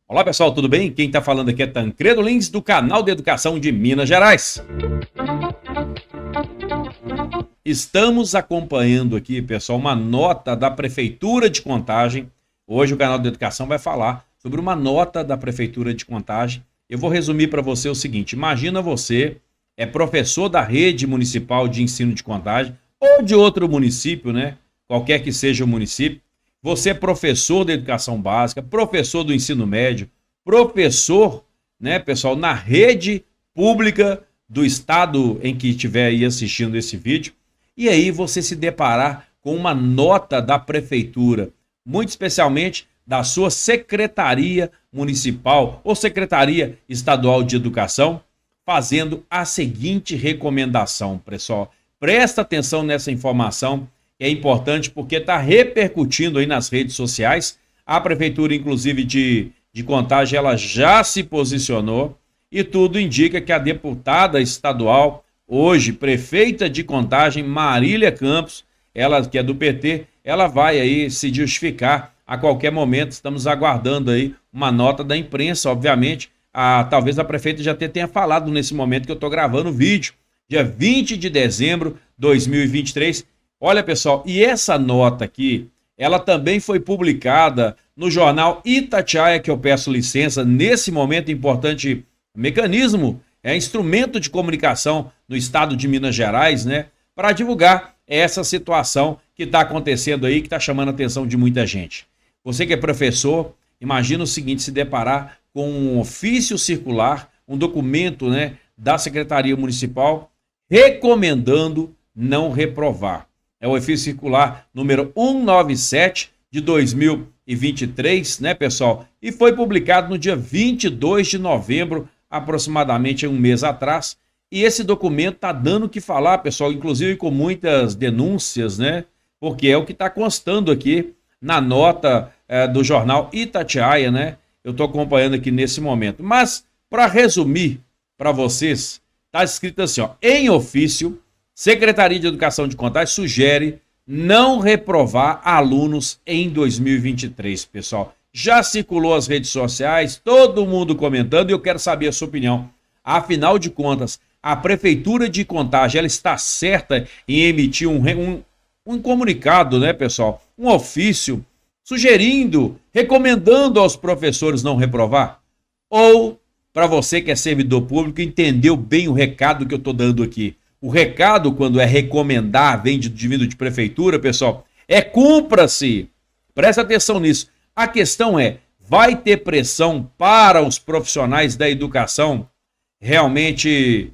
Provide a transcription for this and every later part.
Olá pessoal, tudo bem? Quem está falando aqui é Tancredo Lins, do canal de Educação de Minas Gerais. Estamos acompanhando aqui, pessoal, uma nota da Prefeitura de Contagem. Hoje o canal de Educação vai falar sobre uma nota da Prefeitura de Contagem. Eu vou resumir para você o seguinte: imagina você é professor da rede municipal de ensino de Contagem ou de outro município, né? Qualquer que seja o município. Você é professor da educação básica, professor do ensino médio, professor, né, pessoal, na rede pública do estado em que estiver aí assistindo esse vídeo. E aí você se deparar com uma nota da prefeitura, muito especialmente da sua secretaria municipal ou secretaria estadual de educação, fazendo a seguinte recomendação, pessoal. Presta atenção nessa informação. É importante porque está repercutindo aí nas redes sociais. A prefeitura, inclusive, de Contagem, ela já se posicionou e tudo indica que a deputada estadual, hoje prefeita de Contagem, Marília Campos, ela que é do PT, ela vai aí se justificar a qualquer momento. Estamos aguardando aí uma nota da imprensa, obviamente. Talvez a prefeita já tenha falado nesse momento que eu estou gravando o vídeo, dia 20 de dezembro de 2023. Olha, pessoal, e essa nota aqui, ela também foi publicada no jornal Itatiaia, que eu peço licença, nesse momento importante mecanismo, instrumento de comunicação no estado de Minas Gerais, né, para divulgar essa situação que está acontecendo aí, que está chamando a atenção de muita gente. Você que é professor, imagina o seguinte: se deparar com um ofício circular, um documento, né, da Secretaria Municipal recomendando não reprovar. É o ofício circular número 197 de 2023, né, pessoal? E foi publicado no dia 22 de novembro, aproximadamente um mês atrás. E esse documento está dando o que falar, pessoal, inclusive com muitas denúncias, né? Porque é o que está constando aqui na nota do jornal Itatiaia, né? Eu estou acompanhando aqui nesse momento. Mas, para resumir para vocês, está escrito assim, ó: em ofício, Secretaria de Educação de Contagem sugere não reprovar alunos em 2023, pessoal. Já circulou as redes sociais, todo mundo comentando, e eu quero saber a sua opinião. Afinal de contas, a Prefeitura de Contagem, ela está certa em emitir um comunicado, né, pessoal? Um ofício sugerindo, recomendando aos professores não reprovar? Ou, para você que é servidor público, entendeu bem o recado que eu estou dando aqui? O recado, quando é recomendar, vem de vindo de prefeitura, pessoal, é cumpra-se. Presta atenção nisso. A questão é, vai ter pressão para os profissionais da educação realmente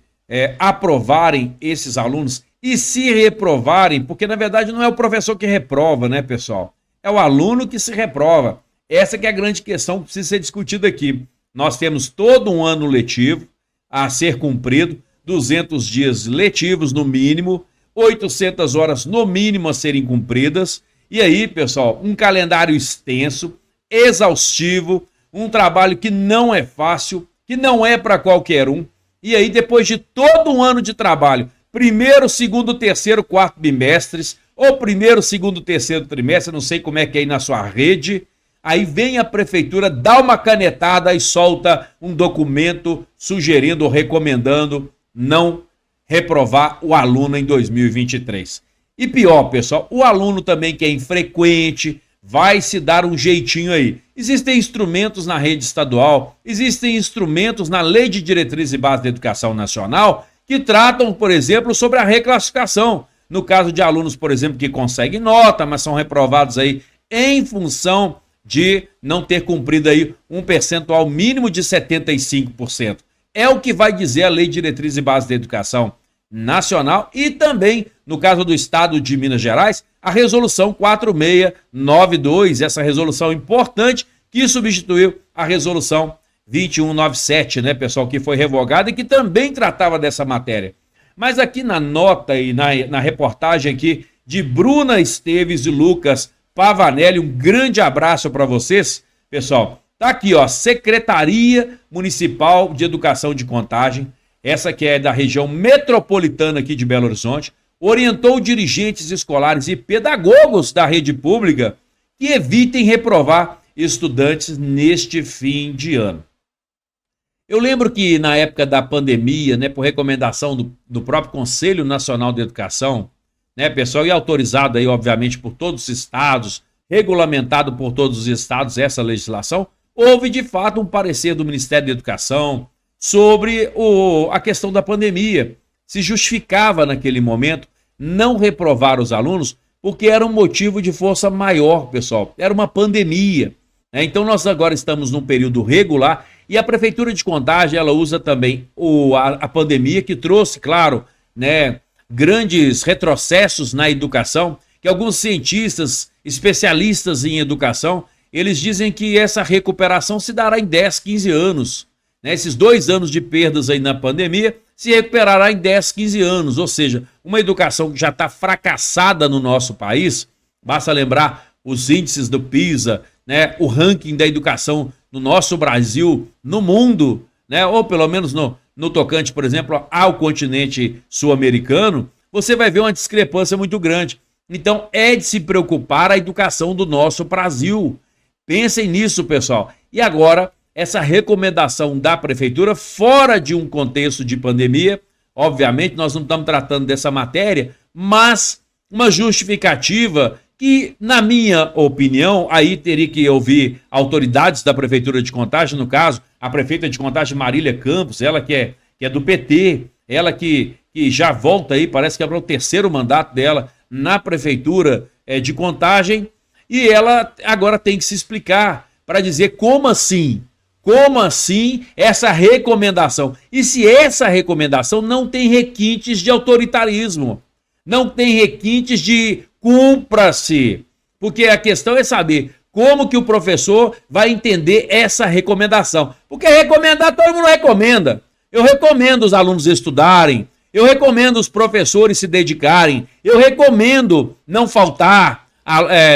aprovarem esses alunos? E se reprovarem, porque na verdade não é o professor que reprova, né, pessoal? É o aluno que se reprova. Essa que é a grande questão que precisa ser discutida aqui. Nós temos todo um ano letivo a ser cumprido, 200 dias letivos no mínimo, 800 horas no mínimo a serem cumpridas. E aí, pessoal, um calendário extenso, exaustivo, um trabalho que não é fácil, que não é para qualquer um. E aí, depois de todo um ano de trabalho, primeiro, segundo, terceiro, quarto bimestres, ou primeiro, segundo, terceiro trimestre, não sei como é que é aí na sua rede, aí vem a prefeitura, dá uma canetada e solta um documento sugerindo ou recomendando não reprovar o aluno em 2023. E pior, pessoal, o aluno também que é infrequente, vai se dar um jeitinho aí. Existem instrumentos na rede estadual, existem instrumentos na Lei de Diretrizes e Bases da Educação Nacional que tratam, por exemplo, sobre a reclassificação. No caso de alunos, por exemplo, que conseguem nota, mas são reprovados aí em função de não ter cumprido aí um percentual mínimo de 75%. É o que vai dizer a Lei de Diretrizes e Bases da Educação Nacional e também, no caso do estado de Minas Gerais, a resolução 4692, essa resolução importante que substituiu a resolução 2197, né, pessoal, que foi revogada e que também tratava dessa matéria. Mas aqui na nota e na reportagem aqui de Bruna Esteves e Lucas Pavanelli, um grande abraço para vocês, pessoal. Tá aqui, ó, Secretaria Municipal de Educação de Contagem, essa que é da região metropolitana aqui de Belo Horizonte, orientou dirigentes escolares e pedagogos da rede pública que evitem reprovar estudantes neste fim de ano. Eu lembro que na época da pandemia, né, por recomendação do próprio Conselho Nacional de Educação, né, pessoal, e autorizado aí, obviamente, por todos os estados, regulamentado por todos os estados essa legislação, houve de fato um parecer do Ministério da Educação sobre a questão da pandemia. Se justificava naquele momento não reprovar os alunos porque era um motivo de força maior, pessoal. Era uma pandemia, né? Então nós agora estamos num período regular e a Prefeitura de Contagem, ela usa também a pandemia, que trouxe, claro, né, grandes retrocessos na educação, que alguns cientistas, especialistas em educação, eles dizem que essa recuperação se dará em 10, 15 anos. Né? Esses 2 anos de perdas aí na pandemia se recuperará em 10, 15 anos. Ou seja, uma educação que já está fracassada no nosso país. Basta lembrar os índices do PISA, né? O ranking da educação no nosso Brasil, no mundo, né? Ou pelo menos no tocante, por exemplo, ao continente sul-americano, você vai ver uma discrepância muito grande. Então, é de se preocupar a educação do nosso Brasil. Pensem nisso, pessoal. E agora, essa recomendação da Prefeitura, fora de um contexto de pandemia, obviamente nós não estamos tratando dessa matéria, mas uma justificativa que, na minha opinião, aí teria que ouvir autoridades da Prefeitura de Contagem, no caso, a prefeita de Contagem, Marília Campos, ela que é do PT, ela que já volta aí, parece que é o 3º mandato dela na Prefeitura de Contagem, e ela agora tem que se explicar para dizer como assim essa recomendação. E se essa recomendação não tem requintes de autoritarismo, não tem requintes de cumpra-se, porque a questão é saber como que o professor vai entender essa recomendação. Porque recomendar, todo mundo recomenda. Eu recomendo os alunos estudarem, eu recomendo os professores se dedicarem, eu recomendo não faltar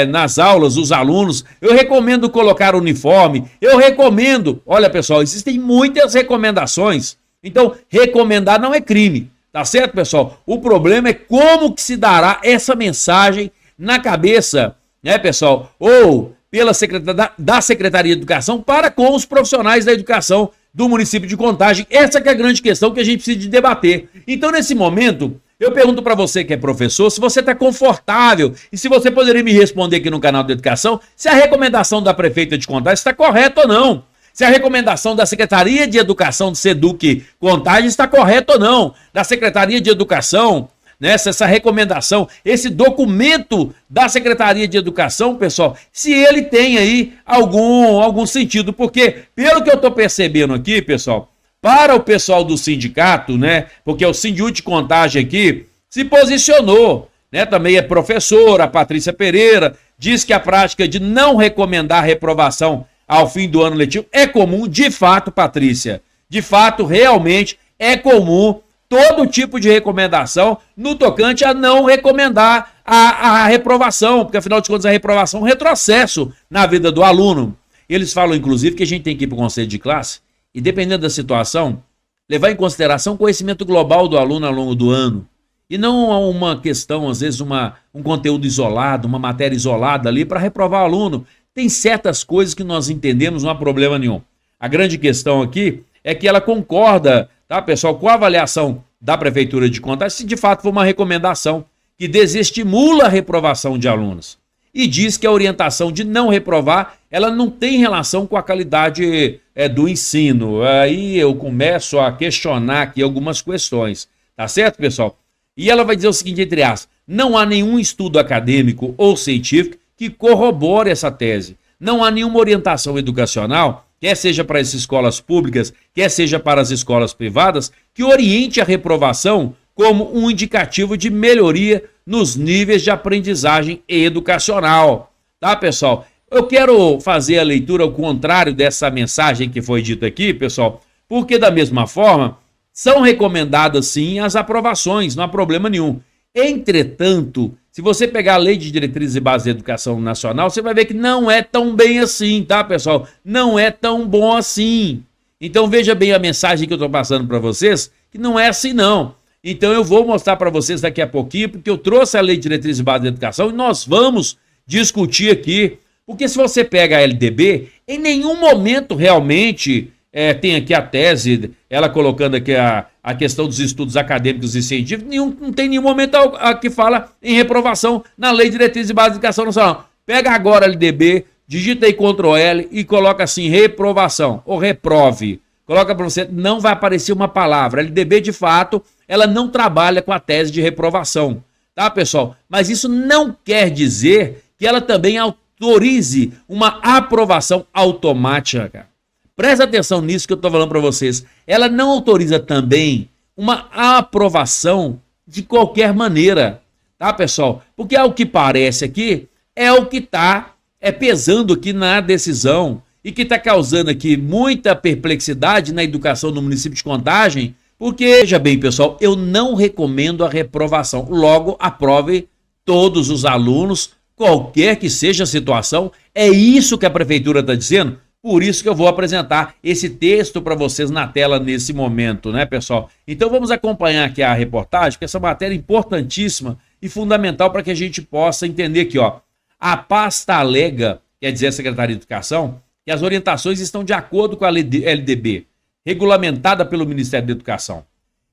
nas aulas os alunos, eu recomendo colocar uniforme, eu recomendo... Olha, pessoal, existem muitas recomendações, então recomendar não é crime, tá certo, pessoal? O problema é como que se dará essa mensagem na cabeça, né, pessoal, ou pela Secretaria de Educação para com os profissionais da educação do município de Contagem. Essa que é a grande questão que a gente precisa de debater. Então, nesse momento, eu pergunto para você que é professor, se você está confortável e se você poderia me responder aqui no canal de Educação se a recomendação da prefeita de Contagem está correta ou não. Se a recomendação da Secretaria de Educação do SEDUC Contagem está correta ou não. Da Secretaria de Educação, né, essa recomendação, esse documento da Secretaria de Educação, pessoal, se ele tem aí algum sentido. Porque, pelo que eu estou percebendo aqui, pessoal, para o pessoal do sindicato, né? Porque o Sindiúte de Contagem aqui se posicionou, né? Também é professora, a Patrícia Pereira, diz que a prática de não recomendar reprovação ao fim do ano letivo é comum, de fato, Patrícia. De fato, realmente é comum todo tipo de recomendação no tocante a não recomendar a reprovação, porque afinal de contas a reprovação é um retrocesso na vida do aluno. Eles falam, inclusive, que a gente tem que ir para o conselho de classe e, dependendo da situação, levar em consideração o conhecimento global do aluno ao longo do ano. E não uma questão, às vezes, um conteúdo isolado, uma matéria isolada ali para reprovar o aluno. Tem certas coisas que nós entendemos, não há problema nenhum. A grande questão aqui é que ela concorda, tá, pessoal, com a avaliação da Prefeitura de Contagem, se de fato for uma recomendação que desestimula a reprovação de alunos. E diz que a orientação de não reprovar, ela não tem relação com a qualidade do ensino. Aí eu começo a questionar aqui algumas questões, tá certo, pessoal? E ela vai dizer o seguinte, entre aspas, não há nenhum estudo acadêmico ou científico que corrobore essa tese. Não há nenhuma orientação educacional, quer seja para as escolas públicas, quer seja para as escolas privadas, que oriente a reprovação como um indicativo de melhoria nos níveis de aprendizagem educacional. Tá, pessoal? Eu quero fazer a leitura ao contrário dessa mensagem que foi dita aqui, pessoal, porque da mesma forma, são recomendadas sim as aprovações, não há problema nenhum. Entretanto, se você pegar a Lei de Diretrizes e Bases da Educação Nacional, você vai ver que não é tão bem assim, tá, pessoal? Não é tão bom assim. Então veja bem a mensagem que eu estou passando para vocês, que não é assim não. Então eu vou mostrar para vocês daqui a pouquinho, porque eu trouxe a Lei de Diretrizes e Bases da Educação e nós vamos discutir aqui Porque se você pega a LDB, em nenhum momento realmente tem aqui a tese, ela colocando aqui a questão dos estudos acadêmicos e científicos, não tem nenhum momento que fala em reprovação na Lei de Diretrizes e Bases de Educação Nacional. Pega agora a LDB, digita aí Ctrl L e coloca assim, reprovação, ou reprove. Coloca para você, não vai aparecer uma palavra. A LDB, de fato, ela não trabalha com a tese de reprovação, tá, pessoal? Mas isso não quer dizer que ela também autorize uma aprovação automática. Presta atenção nisso que eu estou falando para vocês. Ela não autoriza também uma aprovação de qualquer maneira, tá, pessoal? Porque ao que parece aqui, é o que está pesando aqui na decisão e que está causando aqui muita perplexidade na educação no município de Contagem, porque, veja bem, pessoal, eu não recomendo a reprovação. Logo, aprove todos os alunos, qualquer que seja a situação. É isso que a prefeitura está dizendo. Por isso que eu vou apresentar esse texto para vocês na tela nesse momento, né, pessoal? Então vamos acompanhar aqui a reportagem, porque essa matéria é importantíssima e fundamental para que a gente possa entender aqui, ó. A pasta alega, quer dizer, a Secretaria de Educação, que as orientações estão de acordo com a LDB, regulamentada pelo Ministério da Educação.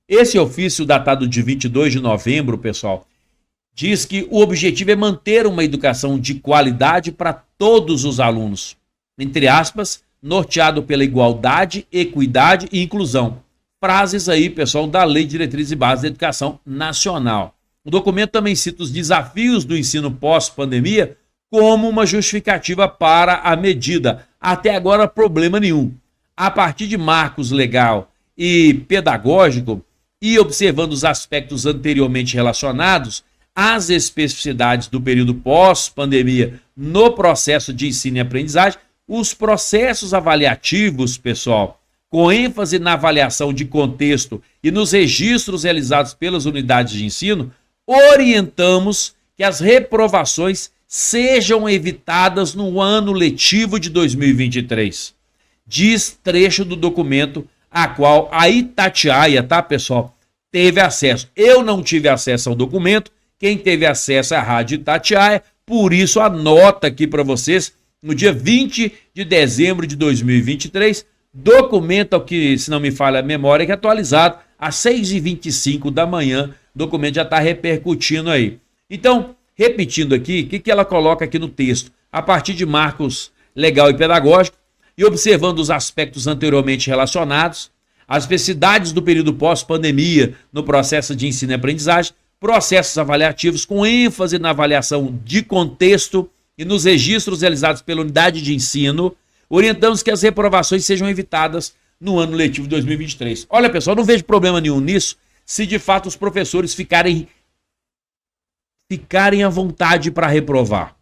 Esse ofício, datado de 22 de novembro, pessoal, diz que o objetivo é manter uma educação de qualidade para todos os alunos, entre aspas, norteado pela igualdade, equidade e inclusão. Frases aí, pessoal, da Lei de Diretrizes e Bases da Educação Nacional. O documento também cita os desafios do ensino pós-pandemia como uma justificativa para a medida. Até agora, problema nenhum. A partir de marcos legal e pedagógico e observando os aspectos anteriormente relacionados, as especificidades do período pós-pandemia no processo de ensino e aprendizagem, os processos avaliativos, pessoal, com ênfase na avaliação de contexto e nos registros realizados pelas unidades de ensino, orientamos que as reprovações sejam evitadas no ano letivo de 2023. Diz trecho do documento a qual a Itatiaia, tá, pessoal, teve acesso. Eu não tive acesso ao documento, quem teve acesso é a Rádio Itatiaia, por isso a nota aqui para vocês, no dia 20 de dezembro de 2023, documento que, se não me falha a memória, que é atualizado às 6h25 da manhã, o documento já está repercutindo aí. Então, repetindo aqui, o que ela coloca aqui no texto? A partir de marcos legal e pedagógico e observando os aspectos anteriormente relacionados, as especificidades do período pós-pandemia no processo de ensino e aprendizagem, processos avaliativos com ênfase na avaliação de contexto e nos registros realizados pela unidade de ensino, orientamos que as reprovações sejam evitadas no ano letivo de 2023. Olha, pessoal, não vejo problema nenhum nisso, se de fato os professores ficarem à vontade para reprovar.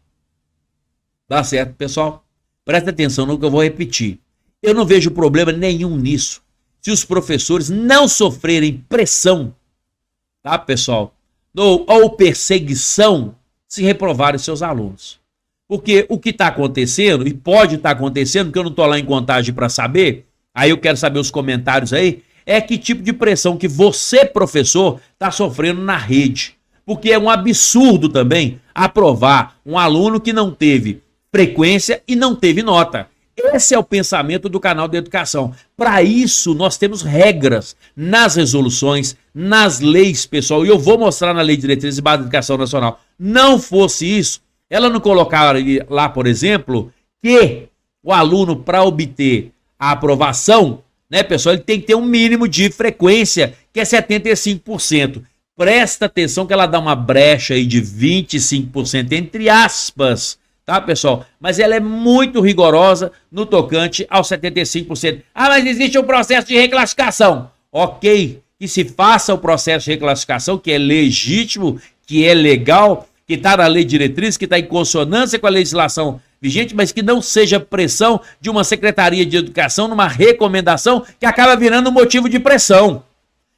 Tá certo, pessoal? Presta atenção no que eu vou repetir. Eu não vejo problema nenhum nisso, se os professores não sofrerem pressão, tá, pessoal? Ou perseguição, se reprovarem seus alunos. Porque o que está acontecendo, e pode estar acontecendo, porque eu não estou lá em Contagem para saber, aí eu quero saber os comentários aí, é que tipo de pressão que você, professor, está sofrendo na rede. Porque é um absurdo também aprovar um aluno que não teve frequência e não teve nota. Esse é o pensamento do canal de educação. Para isso, nós temos regras nas resoluções, nas leis, pessoal, e eu vou mostrar na Lei de Diretrizes e Bases da Educação Nacional. Não fosse isso, ela não colocaria lá, por exemplo, que o aluno, para obter a aprovação, né, pessoal, ele tem que ter um mínimo de frequência, que é 75%. Presta atenção que ela dá uma brecha aí de 25%, entre aspas, tá, pessoal? Mas ela é muito rigorosa no tocante aos 75%. Ah, mas existe um processo de reclassificação. Ok, que se faça o processo de reclassificação, que é legítimo, que é legal, que está na lei de diretriz, que está em consonância com a legislação vigente, mas que não seja pressão de uma Secretaria de Educação numa recomendação que acaba virando motivo de pressão.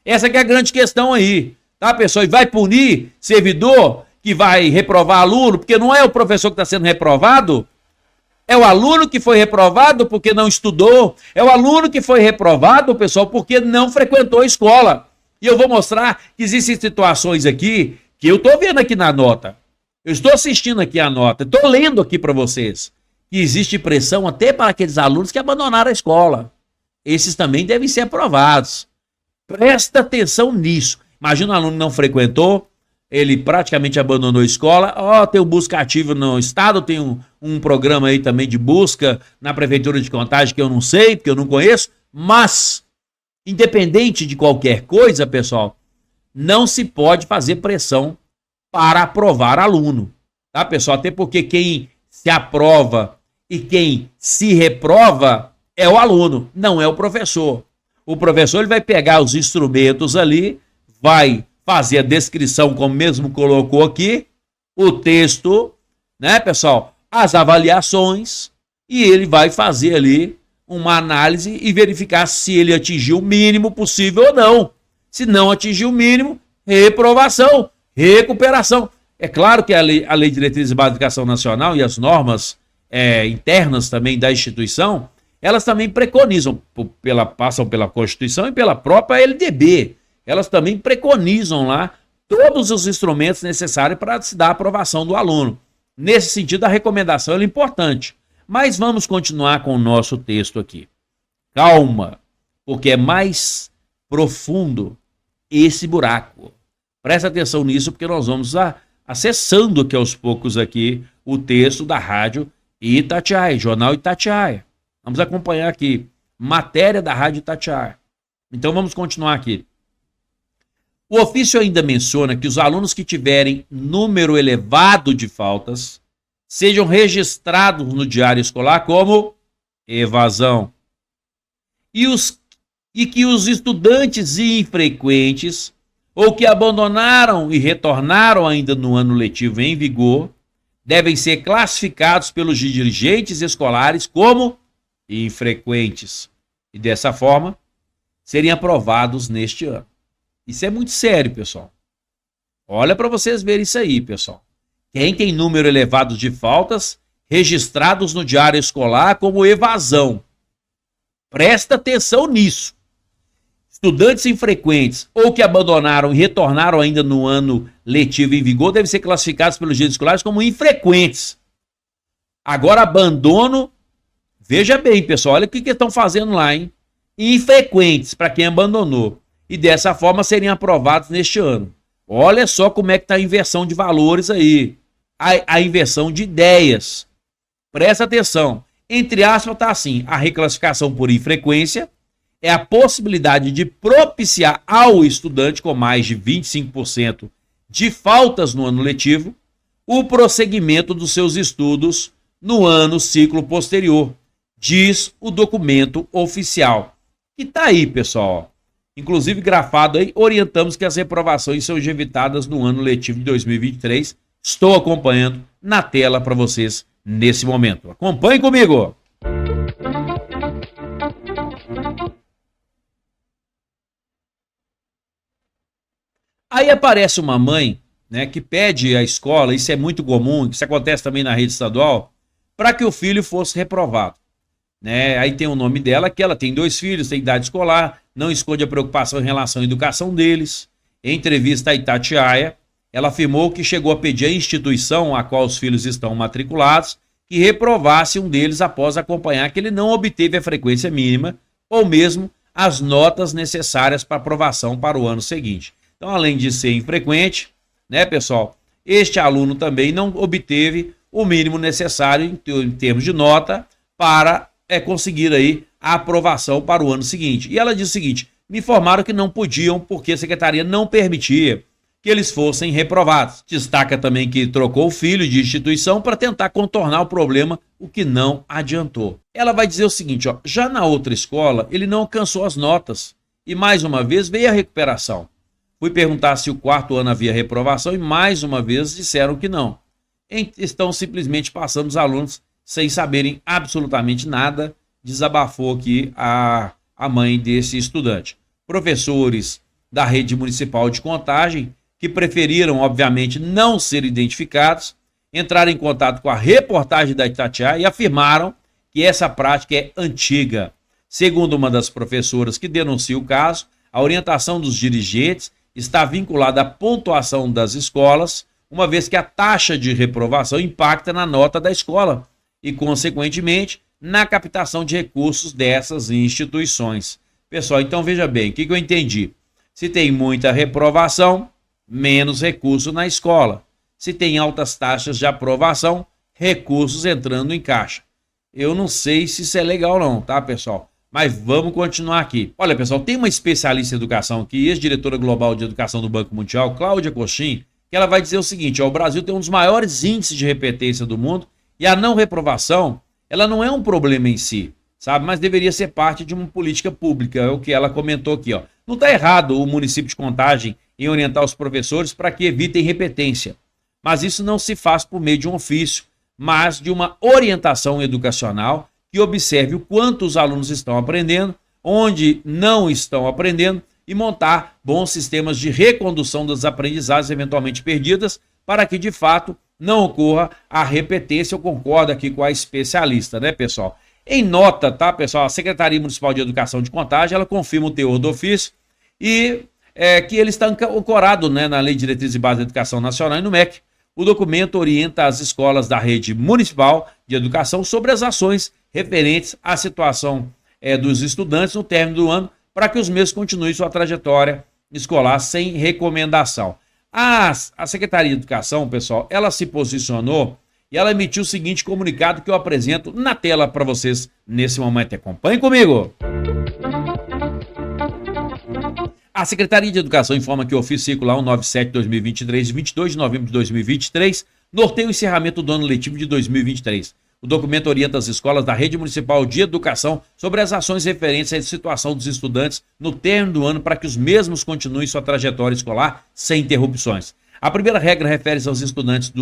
Essa que é a grande questão aí, tá, pessoal? E vai punir servidor que vai reprovar aluno, porque não é o professor que está sendo reprovado, é o aluno que foi reprovado porque não estudou, é o aluno que foi reprovado, pessoal, porque não frequentou a escola. E eu vou mostrar que existem situações aqui que eu estou vendo aqui na nota. Eu estou assistindo aqui a nota, estou lendo aqui para vocês. que existe pressão até para aqueles alunos que abandonaram a escola. Esses também devem ser aprovados. Presta atenção nisso. Imagina um aluno que não frequentou, ele praticamente abandonou a escola. Tem o busca ativa no estado, tem um programa aí também de busca na Prefeitura de Contagem que eu não sei, porque eu não conheço, mas, independente de qualquer coisa, pessoal, não se pode fazer pressão para aprovar aluno, tá, pessoal? Até porque quem se aprova e quem se reprova é o aluno, não é o professor. O professor ele vai pegar os instrumentos ali, vai fazer a descrição, como mesmo colocou aqui, o texto, né, pessoal? As avaliações, e ele vai fazer ali uma análise e verificar se ele atingiu o mínimo possível ou não. Se não atingiu o mínimo, reprovação, recuperação. É claro que a lei de Diretrizes Básicas de Educação Nacional e as normas internas também da instituição, elas também preconizam, passam pela Constituição e pela própria LDB. Elas também preconizam lá todos os instrumentos necessários para se dar a aprovação do aluno. Nesse sentido, a recomendação é importante. Mas vamos continuar com o nosso texto aqui. Calma, porque é mais profundo esse buraco. Presta atenção nisso, porque nós vamos acessando aqui aos poucos aqui o texto da Rádio Itatiaia, Jornal Itatiaia. Vamos acompanhar aqui, matéria da Rádio Itatiaia. Então vamos continuar aqui. O ofício ainda menciona que os alunos que tiverem número elevado de faltas sejam registrados no diário escolar como evasão. E que os estudantes infrequentes ou que abandonaram e retornaram ainda no ano letivo em vigor devem ser classificados pelos dirigentes escolares como infrequentes. E dessa forma, seriam aprovados neste ano. Isso é muito sério, pessoal. Olha para vocês verem isso aí, pessoal. Quem tem número elevado de faltas registrados no diário escolar como evasão. Presta atenção nisso. Estudantes infrequentes ou que abandonaram e retornaram ainda no ano letivo em vigor devem ser classificados pelos dirigentes escolares como infrequentes. Agora, abandono, veja bem, pessoal, olha o que estão fazendo lá, hein? Infrequentes, para quem abandonou. E dessa forma seriam aprovados neste ano. Olha só como é que está a inversão de valores aí. A inversão de ideias. Presta atenção. Entre aspas está assim, a reclassificação por infrequência é a possibilidade de propiciar ao estudante com mais de 25% de faltas no ano letivo o prosseguimento dos seus estudos no ano ciclo posterior, diz o documento oficial. Que está aí, pessoal. Inclusive grafado aí, orientamos que as reprovações sejam evitadas no ano letivo de 2023. Estou acompanhando na tela para vocês nesse momento. Acompanhe comigo! Aí aparece uma mãe, né, que pede à escola, isso é muito comum, isso acontece também na rede estadual, para que o filho fosse reprovado. Né? Aí tem o nome dela, que ela tem 2 filhos, tem idade escolar, não esconde a preocupação em relação à educação deles. Em entrevista à Itatiaia, ela afirmou que chegou a pedir à instituição a qual os filhos estão matriculados que reprovasse um deles após acompanhar que ele não obteve a frequência mínima ou mesmo as notas necessárias para aprovação para o ano seguinte. Então, além de ser infrequente, né, pessoal, este aluno também não obteve o mínimo necessário em termos de nota para conseguir aí a aprovação para o ano seguinte. E ela diz o seguinte: me informaram que não podiam porque a secretaria não permitia que eles fossem reprovados. Destaca também que trocou o filho de instituição para tentar contornar o problema, o que não adiantou. Ela vai dizer o seguinte, ó, já na outra escola ele não alcançou as notas e mais uma vez veio a recuperação. Fui perguntar se o 4º ano havia reprovação e mais uma vez disseram que não. Estão simplesmente passando os alunos sem saberem absolutamente nada, desabafou aqui a mãe desse estudante. Professores da rede municipal de Contagem, que preferiram, obviamente, não ser identificados, entraram em contato com a reportagem da Itatiaia e afirmaram que essa prática é antiga. Segundo uma das professoras que denuncia o caso, a orientação dos dirigentes está vinculada à pontuação das escolas, uma vez que a taxa de reprovação impacta na nota da escola. e, consequentemente, na captação de recursos dessas instituições. Pessoal, então veja bem, o que eu entendi? Se tem muita reprovação, menos recurso na escola. Se tem altas taxas de aprovação, recursos entrando em caixa. Eu não sei se isso é legal não, tá, pessoal? Mas vamos continuar aqui. Olha, pessoal, tem uma especialista em educação aqui, ex-diretora global de educação do Banco Mundial, Cláudia Cochin, que ela vai dizer o seguinte, ó, o Brasil tem um dos maiores índices de repetência do mundo e a não reprovação, ela não é um problema em si, sabe? Mas deveria ser parte de uma política pública, é o que ela comentou aqui, ó. Não está errado o município de Contagem em orientar os professores para que evitem repetência, mas isso não se faz por meio de um ofício, mas de uma orientação educacional que observe o quanto os alunos estão aprendendo, onde não estão aprendendo e montar bons sistemas de recondução das aprendizagens eventualmente perdidas para que, de fato, não ocorra a repetência. Eu concordo aqui com a especialista, né, pessoal? Em nota, tá, pessoal, a Secretaria Municipal de Educação de Contagem, ela confirma o teor do ofício e que ele está ancorado, né, na Lei de Diretrizes e Bases da Educação Nacional e no MEC. O documento orienta as escolas da rede municipal de educação sobre as ações referentes à situação dos estudantes no término do ano, para que os mesmos continuem sua trajetória escolar sem recomendação. A Secretaria de Educação, pessoal, ela se posicionou e ela emitiu o seguinte comunicado que eu apresento na tela para vocês nesse momento. Acompanhem comigo! A Secretaria de Educação informa que o ofício circular 197/2023, de 22 de novembro de 2023, norteia o encerramento do ano letivo de 2023. O documento orienta as escolas da Rede Municipal de Educação sobre as ações referentes à situação dos estudantes no término do ano para que os mesmos continuem sua trajetória escolar sem interrupções. A primeira regra refere-se aos estudantes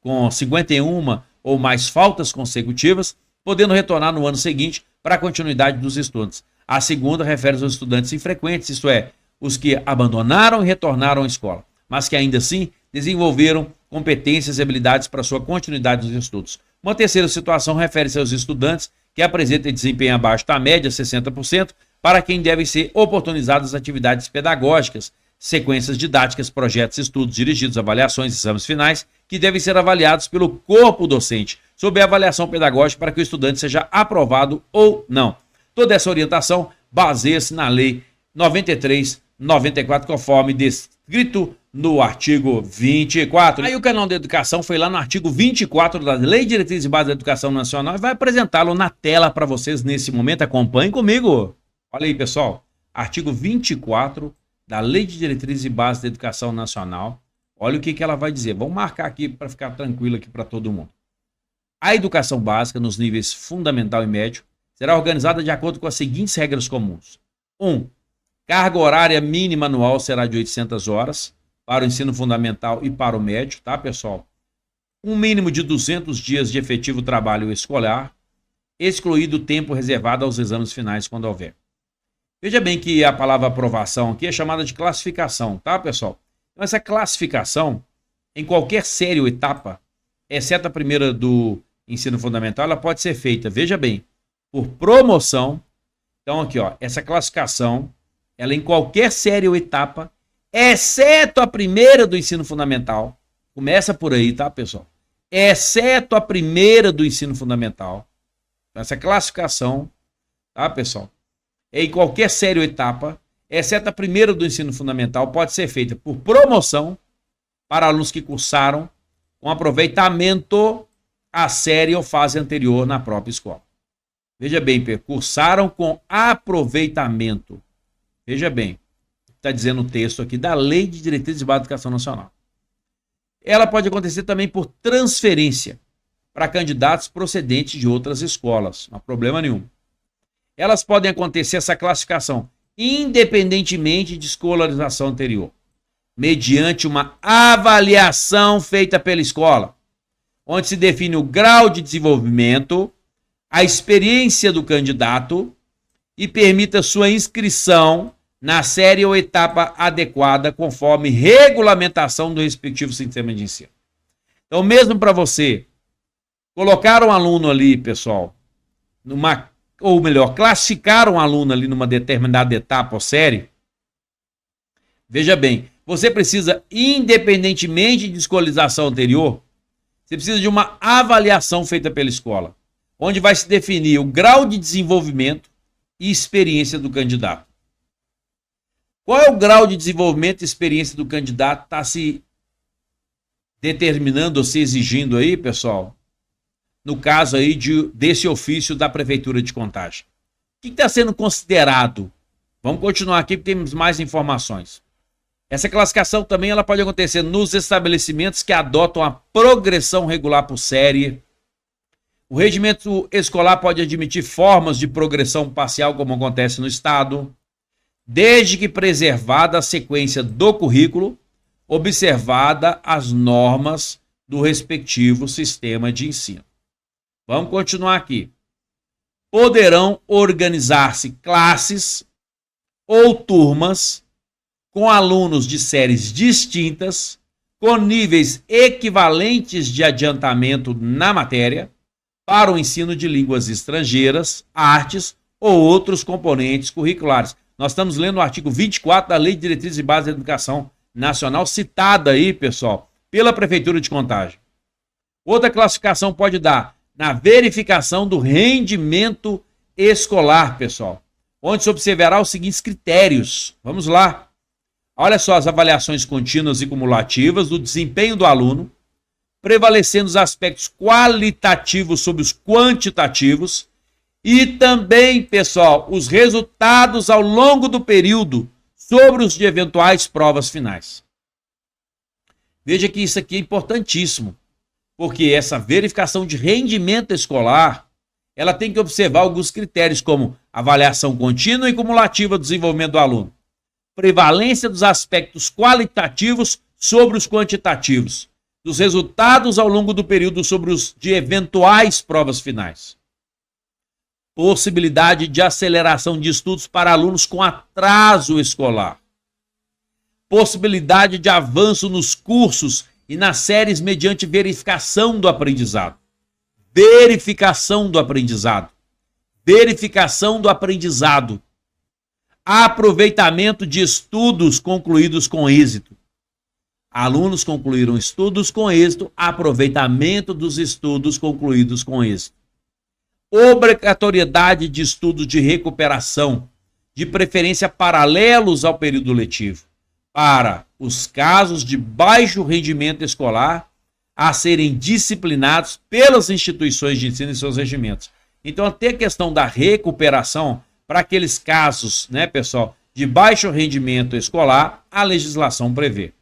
com 51 ou mais faltas consecutivas, podendo retornar no ano seguinte para a continuidade dos estudos. A segunda refere-se aos estudantes infrequentes, isto é, os que abandonaram e retornaram à escola, mas que ainda assim desenvolveram competências e habilidades para sua continuidade dos estudos. Uma terceira situação refere-se aos estudantes que apresentem desempenho abaixo da média, 60%, para quem devem ser oportunizadas atividades pedagógicas, sequências didáticas, projetos, estudos dirigidos, avaliações, exames finais, que devem ser avaliados pelo corpo docente, sob a avaliação pedagógica para que o estudante seja aprovado ou não. Toda essa orientação baseia-se na Lei 93/94, conforme descrito no artigo 24. Aí o canal da Educação foi lá no artigo 24 da Lei de Diretrizes e Bases da Educação Nacional e vai apresentá-lo na tela para vocês nesse momento. Acompanhem comigo. Olha aí, pessoal. Artigo 24 da Lei de Diretrizes e Bases da Educação Nacional. Olha o que ela vai dizer. Vamos marcar aqui para ficar tranquilo aqui para todo mundo. A educação básica nos níveis fundamental e médio será organizada de acordo com as seguintes regras comuns. 1. Carga horária mínima anual será de 800 horas para o ensino fundamental e para o médio, tá, pessoal? Um mínimo de 200 dias de efetivo trabalho escolar, excluído o tempo reservado aos exames finais quando houver. Veja bem que a palavra aprovação aqui é chamada de classificação, tá, pessoal? Então, essa classificação, em qualquer série ou etapa, exceto a primeira do ensino fundamental, ela pode ser feita, veja bem, por promoção. Então aqui, ó, essa classificação, ela em qualquer série ou etapa, exceto a primeira do ensino fundamental, começa por aí, tá, pessoal? Exceto a primeira do ensino fundamental. Então, essa classificação, tá, pessoal? Em qualquer série ou etapa, exceto a primeira do ensino fundamental, pode ser feita por promoção para alunos que cursaram com aproveitamento a série ou fase anterior na própria escola. Veja bem, cursaram com aproveitamento. Veja bem, está dizendo o texto aqui da Lei de Diretrizes e Bases da Educação Nacional. Ela pode acontecer também por transferência para candidatos procedentes de outras escolas, não há problema nenhum. Elas podem acontecer, essa classificação, independentemente de escolarização anterior, mediante uma avaliação feita pela escola, onde se define o grau de desenvolvimento, a experiência do candidato e permita sua inscrição na série ou etapa adequada conforme regulamentação do respectivo sistema de ensino. Então, mesmo para você colocar um aluno ali, pessoal, ou melhor, classificar um aluno ali numa determinada etapa ou série, veja bem, você precisa, independentemente de escolarização anterior, Você precisa de uma avaliação feita pela escola, onde vai se definir o grau de desenvolvimento e experiência do candidato. Qual é o grau de desenvolvimento e experiência do candidato está se determinando ou se exigindo aí, pessoal? No caso aí desse ofício da Prefeitura de Contagem. O que está sendo considerado? Vamos continuar aqui porque temos mais informações. Essa classificação também ela pode acontecer nos estabelecimentos que adotam a progressão regular por série. O regimento escolar pode admitir formas de progressão parcial, como acontece no Estado, desde que preservada a sequência do currículo, observada as normas do respectivo sistema de ensino. Vamos continuar aqui. Poderão organizar-se classes ou turmas com alunos de séries distintas, com níveis equivalentes de adiantamento na matéria, para o ensino de línguas estrangeiras, artes ou outros componentes curriculares. Nós estamos lendo o artigo 24 da Lei de Diretrizes e Bases da Educação Nacional, citada aí, pessoal, pela Prefeitura de Contagem. Outra classificação pode dar na verificação do rendimento escolar, pessoal, onde se observará os seguintes critérios. Vamos lá. Olha só as avaliações contínuas e cumulativas do desempenho do aluno, prevalecendo os aspectos qualitativos sobre os quantitativos e também, pessoal, os resultados ao longo do período sobre os de eventuais provas finais. Veja que isso aqui é importantíssimo, porque essa verificação de rendimento escolar, ela tem que observar alguns critérios como avaliação contínua e cumulativa do desenvolvimento do aluno, prevalência dos aspectos qualitativos sobre os quantitativos, dos resultados ao longo do período sobre os de eventuais provas finais, possibilidade de aceleração de estudos para alunos com atraso escolar, possibilidade de avanço nos cursos e nas séries mediante verificação do aprendizado. Verificação do aprendizado. Verificação do aprendizado. Aproveitamento de estudos concluídos com êxito. Alunos concluíram estudos com êxito, aproveitamento dos estudos concluídos com êxito. Obrigatoriedade de estudos de recuperação, de preferência paralelos ao período letivo, para os casos de baixo rendimento escolar a serem disciplinados pelas instituições de ensino e seus regimentos. Então, até a questão da recuperação, para aqueles casos, né, pessoal, de baixo rendimento escolar, a legislação prevê.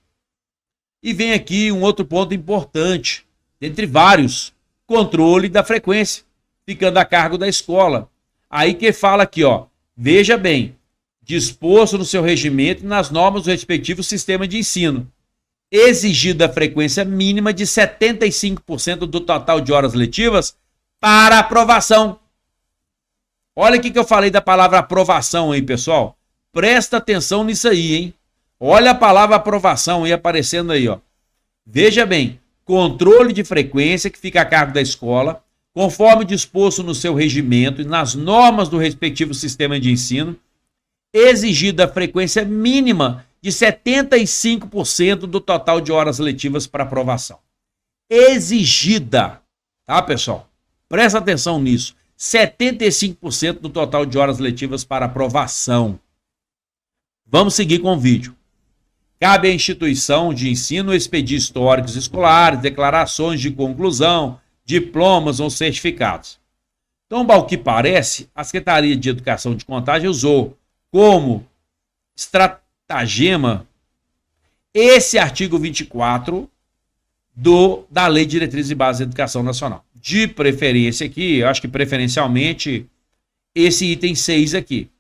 E vem aqui um outro ponto importante, dentre vários, controle da frequência, ficando a cargo da escola. Aí que fala aqui, ó, veja bem, disposto no seu regimento e nas normas do respectivo sistema de ensino, exigida a frequência mínima de 75% do total de horas letivas para aprovação. Olha aqui que eu falei da palavra aprovação aí, pessoal. Presta atenção nisso aí, hein? Olha a palavra aprovação aí aparecendo aí, ó. Veja bem, controle de frequência que fica a cargo da escola, conforme disposto no seu regimento e nas normas do respectivo sistema de ensino, exigida a frequência mínima de 75% do total de horas letivas para aprovação. Exigida, tá, pessoal? Presta atenção nisso. 75% do total de horas letivas para aprovação. Vamos seguir com o vídeo. Cabe à instituição de ensino expedir históricos escolares, declarações de conclusão, diplomas ou certificados. Então, ao que parece, a Secretaria de Educação de Contagem usou como estratagema esse artigo 24 da Lei de Diretrizes e Bases da Educação Nacional. De preferência aqui, eu acho que preferencialmente, esse item 6 aqui.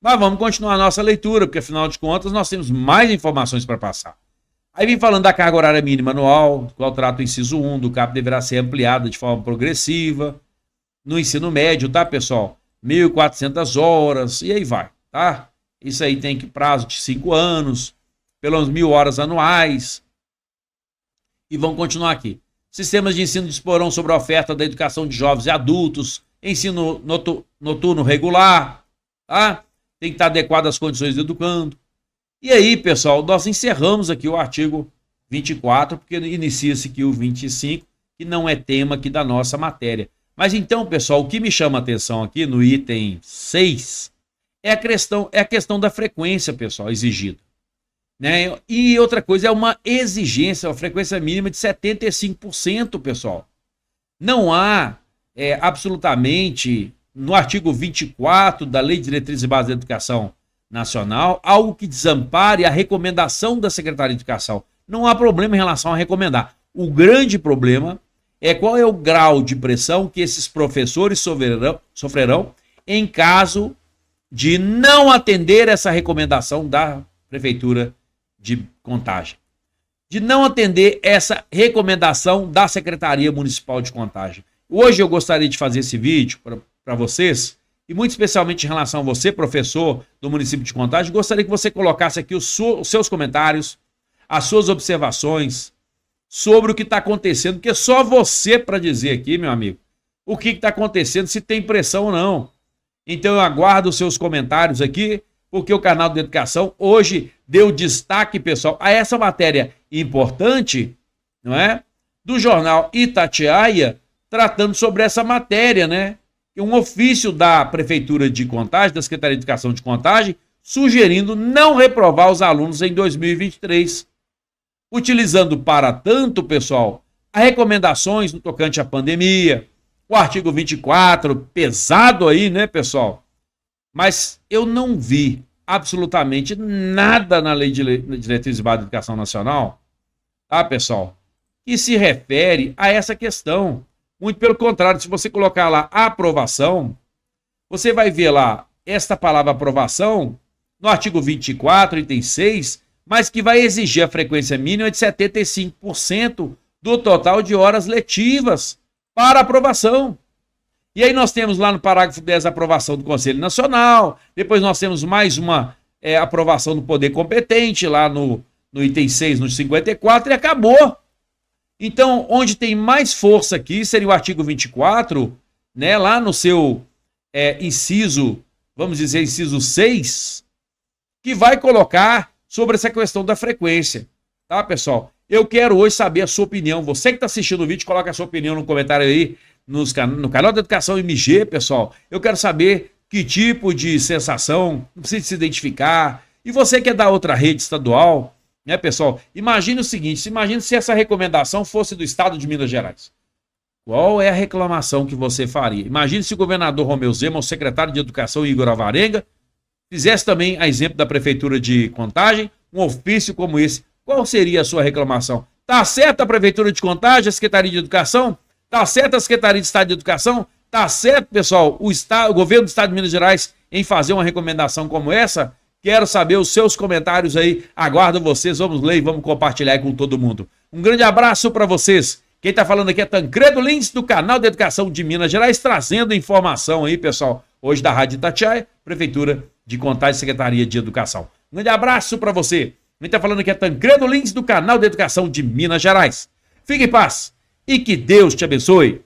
Mas vamos continuar a nossa leitura, porque afinal de contas nós temos mais informações para passar. Aí vem falando da carga horária mínima anual, do qual trata o inciso 1, do CAP deverá ser ampliada de forma progressiva. No ensino médio, tá, pessoal? 1.400 horas, e aí vai, tá? Isso aí tem que prazo de 5 anos, pelo menos 1.000 horas anuais. E vamos continuar aqui. Sistemas de ensino disporão sobre a oferta da educação de jovens e adultos, ensino noturno regular, tá? Tem que estar adequado às condições do educando. E aí, pessoal, nós encerramos aqui o artigo 24, porque inicia-se aqui o 25, que não é tema aqui da nossa matéria. Mas então, pessoal, o que me chama a atenção aqui no item 6 é a questão da frequência, pessoal, exigida. Né? E outra coisa é uma exigência, uma frequência mínima de 75%, pessoal. Não há absolutamente, no artigo 24 da Lei de Diretrizes e Bases da Educação Nacional, algo que desampare a recomendação da Secretaria de Educação. Não há problema em relação a recomendar. O grande problema é qual é o grau de pressão que esses professores sofrerão em caso de não atender essa recomendação da Prefeitura de Contagem. De não atender essa recomendação da Secretaria Municipal de Contagem. Hoje eu gostaria de fazer esse vídeo para vocês, e muito especialmente em relação a você, professor do município de Contagem, gostaria que você colocasse aqui os seus comentários, as suas observações sobre o que está acontecendo, porque é só você para dizer aqui, meu amigo, o que está acontecendo, se tem pressão ou não. Então eu aguardo os seus comentários aqui, porque o canal de Educação hoje deu destaque, pessoal, a essa matéria importante, não é? Do jornal Itatiaia, tratando sobre essa matéria, né? Um ofício da Prefeitura de Contagem, da Secretaria de Educação de Contagem, sugerindo não reprovar os alunos em 2023. Utilizando para tanto, pessoal, as recomendações no tocante à pandemia, o artigo 24, pesado aí, né, pessoal? Mas eu não vi absolutamente nada na Lei de Diretrizes e Bases da Educação Nacional, tá, pessoal, que se refere a essa questão. Muito pelo contrário, se você colocar lá aprovação, você vai ver lá esta palavra aprovação no artigo 24, item 6, mas que vai exigir a frequência mínima de 75% do total de horas letivas para aprovação. E aí nós temos lá no parágrafo 10 a aprovação do Conselho Nacional, depois nós temos mais uma aprovação do poder competente lá no item 6, no 54, e acabou. Então, onde tem mais força aqui seria o artigo 24, né, lá no seu inciso, vamos dizer, inciso 6, que vai colocar sobre essa questão da frequência, tá, pessoal? Eu quero hoje saber a sua opinião. Você que está assistindo o vídeo, coloca a sua opinião no comentário aí, no canal da Educação MG, pessoal. Eu quero saber que tipo de sensação, não precisa se identificar. E você que é da outra rede estadual, né, pessoal? Imagine o seguinte, imagine se essa recomendação fosse do estado de Minas Gerais. Qual é a reclamação que você faria? Imagine se o governador Romeu Zema, o secretário de Educação Igor Alvarenga, fizesse também, a exemplo da Prefeitura de Contagem, um ofício como esse. Qual seria a sua reclamação? Tá certa a Prefeitura de Contagem, a Secretaria de Educação? Tá certa a Secretaria de Estado de Educação? Tá certo, pessoal, o governo do Estado de Minas Gerais em fazer uma recomendação como essa? Quero saber os seus comentários aí. Aguardo vocês, vamos ler e vamos compartilhar com todo mundo. Um grande abraço para vocês. Quem está falando aqui é Tancredo Lins, do canal de Educação de Minas Gerais, trazendo informação aí, pessoal, hoje da Rádio Itatiaia, Prefeitura de Contagem, Secretaria de Educação. Um grande abraço para você. Quem está falando aqui é Tancredo Lins, do canal de Educação de Minas Gerais. Fique em paz e que Deus te abençoe.